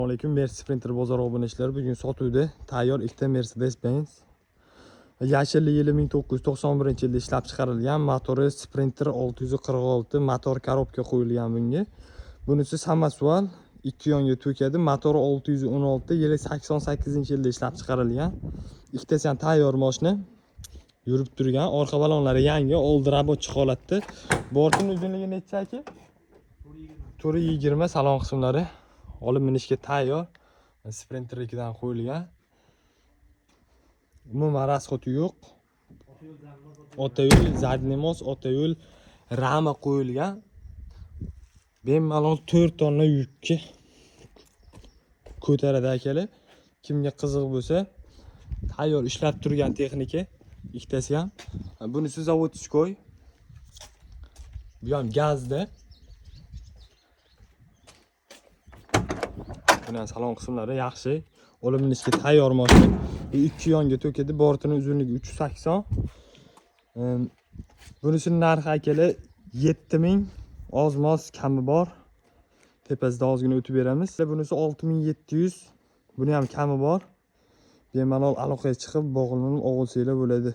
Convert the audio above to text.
Assalomu alaykum, Sprinter bozor obunachilari. Bugun sotuvda tayyor ikkita Mercedes-Benz. Yashilli yili 1991-yilda ishlab chiqarilgan, motori Sprinter 646, motor korobka qo'yilgan bunga. Bunisi samosual, 2 yonga to'kadi, motori 616, yili 88-yilda ishlab chiqarilgan. Ikkitasi ham tayyor mashina. Yurib turgan, orqa balonlari yangi, oldi rabochiy holatda. Bortining uzunligi necha aka? 420, salon qismlari olib minishga tayyor. Sprinter 2 dan qo'yilgan. Umuman rasxoti yo'q. Ota yo'l, zadniy mos, ota yo'l rama qo'yilgan. Bemalol 4 tonna yukka ko'taradi akalar. Kimga qiziq bo'lsa, tayyor ishlab turgan texnika ikkitasi ham. Bunisi zavodskoy. Bu ham gazda. Buni salon qismlari yaxshi. Olib minishga tayyor mashina. 2 yonga to'kadi, bortining uzunligi 380. Bunisining narxi akalar 7000, oz-moz kami bor. Tepasida ozgina o'tib beramiz. Bunisi 6700. Buni ham kami bor. Bemalol aloqaga chiqib bog'lanib olsanglar bo'ladi.